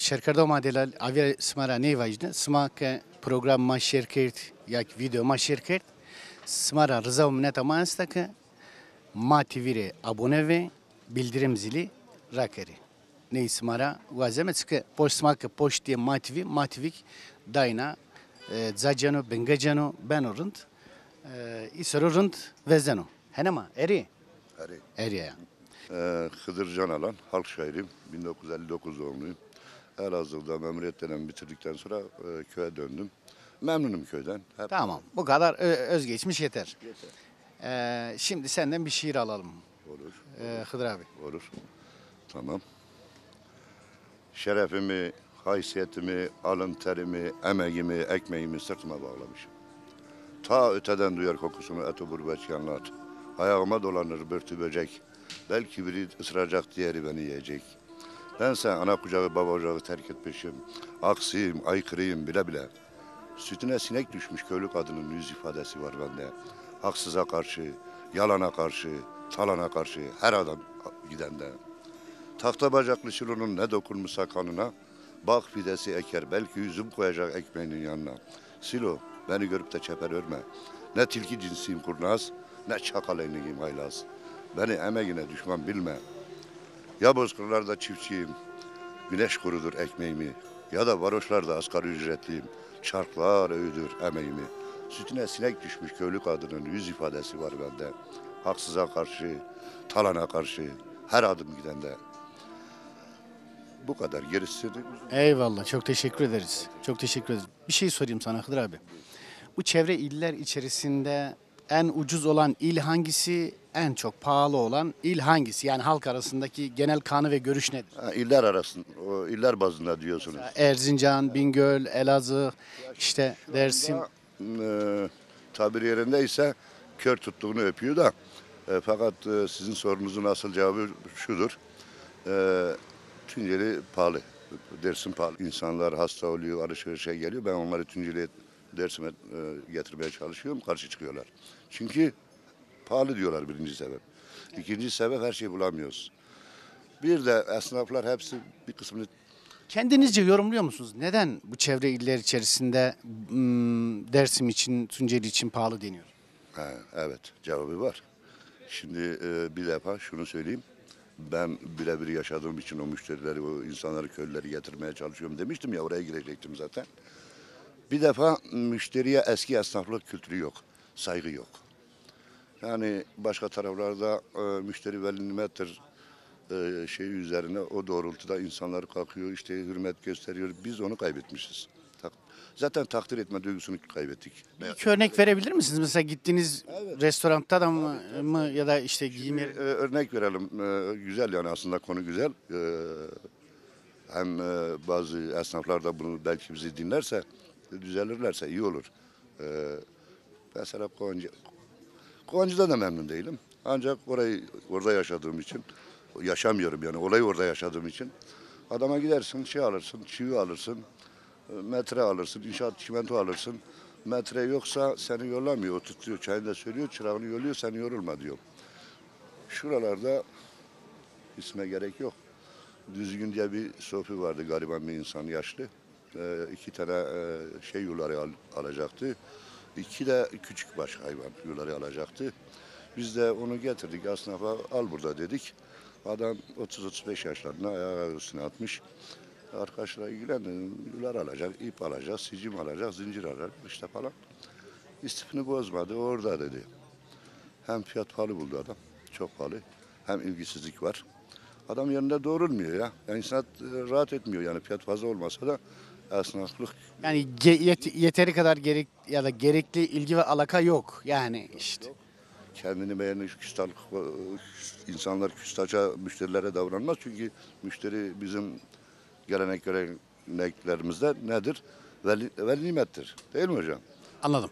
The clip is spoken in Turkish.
شرکردو مادلال آوی سمارا نیواجنه سما که پروگرام ما شیر کرد یا ویدیو ما شیر کرد سمارا رضا و منت ما است که ما تیویره abone ve bildirim zili rakeri. Ne ismara vazemet ki post smak post diye mativik dayna zacano bengacano ben orund isorund vezeno. Henema eri eri ya. Hıdır Canalan, halk şairiyim. 1959 doğumluyum. Elazığ'da memuriyet dönemini bitirdikten sonra köye döndüm. Memnunum köyden. Hep Tamam bu kadar özgeçmiş yeter. Şimdi senden bir şiir alalım. olur, Hıdır abi. olur. Tamam. Şerefimi, haysiyetimi, alın terimi, emeğimi, ekmeğimi sırtıma bağlamışım. Ta öteden duyar kokusunu eti gurbet yanlar. Ayağıma dolanır börtü böcek. Belki biri ısıracak, diğeri beni yiyecek. Bense ana kucağı baba ocağı terk etmişim. Aksiyim, aykırıyım bile bile. Sütüne sinek düşmüş köylü kadının yüz ifadesi var bende. Haksıza karşı, yalana karşı, talana karşı her adam gidende. Tahta bacaklı şilonun ne dokunmuşsa kanına. Bak fidesi eker, belki yüzüm koyacak ekmeğinin yanına. Silo, beni görüp de çeper örme. Ne tilki cinsiyim kurnaz, ne çakal enliyim haylaz. Beni emeğine düşman bilme. Ya bozkırlarda çiftçiyim, güneş kurudur ekmeğimi. Ya da varoşlarda asgari ücretliyim, çarklar övüdür emeğimi. Sütüne sinek düşmüş köylü kadının yüz ifadesi var bende. Haksıza karşı, talana karşı, her adım gidende. Bu kadar, gerisi de Eyvallah çok teşekkür ederiz. Çok teşekkür ederiz. Bir şey sorayım sana Hıdır abi. Bu çevre iller içerisinde en ucuz olan il hangisi, en çok pahalı olan il hangisi? Yani halk arasındaki genel kanı ve görüş nedir? iller arasında, o iller bazında diyorsunuz. Erzincan, Bingöl, Elazığ, işte Dersim. Tabir yerindeyse kör tuttuğunu öpüyor da fakat sizin sorunuzun asıl cevabı şudur. Tunceli pahalı. Dersim pahalı. İnsanlar hasta oluyor, alışverişe geliyor. Ben onları Tunceli'ye, Dersim'e getirmeye çalışıyorum. Karşı çıkıyorlar. Çünkü pahalı diyorlar birinci sebep. İkinci sebep her şeyi bulamıyoruz. Bir de esnaflar hepsi bir kısmını Kendinizce yorumluyor musunuz? Neden bu çevre iller içerisinde Dersim için, Tunceli için pahalı deniyor? evet cevabı var. Şimdi bir defa şunu söyleyeyim. Ben birebir yaşadığım için o müşterileri, o insanları, köylüleri getirmeye çalışıyorum demiştim ya, oraya girecektim zaten. Bir defa müşteriye eski esnaflık kültürü yok, saygı yok. Yani başka taraflarda müşteri veli nimettir şeyi üzerine o doğrultuda insanlar kalkıyor, işte hürmet gösteriyor. Biz onu kaybetmişiz. Zaten takdir etme duygusunu kaybettik. İki örnek verebilir misiniz? Mesela gittiğiniz restoranda da mı ya da işte giyim yeri? Örnek verelim. Güzel yani aslında konu güzel. Hem bazı esnaflar da bunu belki bizi dinlerse, düzelirlerse iyi olur. Mesela Kovancı'da da memnun değilim. Ancak orada yaşadığım için, yaşamıyorum yani, olayı orada yaşadığım için. Adama gidersin, şey alırsın, çivi alırsın, metre alırsın, inşaat çimento alırsın. Metre yoksa seni yollamıyor, o tutuyor, çayını da söylüyor, çırağını yolluyor, seni yorulma diyor. Şuralarda isme gerek yok. Düzgün diye bir sofi vardı, gariban bir insan, yaşlı. 2 tane şey yuları alacaktı. 2 de küçük baş hayvan yuları alacaktı. Biz de onu getirdik esnafa, al burada dedik. Adam 30-35 yaşlarında ayağı üstüne atmış. Arkadaşlar ilgilendi, yular alacak, ip alacak, sicim alacak, zincir alacak işte falan. İstifini bozmadı, orada dedi. Hem fiyat pahalı buldu adam, çok pahalı. Hem ilgisizlik var. Adam yerinde doğrulmuyor ya. Yani insan rahat etmiyor yani, fiyat fazla olmasa da esnaflık. Yani yeteri kadar ya da gerekli ilgi ve alaka yok. Yani işte. Kendini beğenmiş küstahlık, insanlar küstahça müşterilere davranmaz. Çünkü müşteri bizim göreneklerimizde nedir? Veli nimettir. Değil mi hocam? Anladım.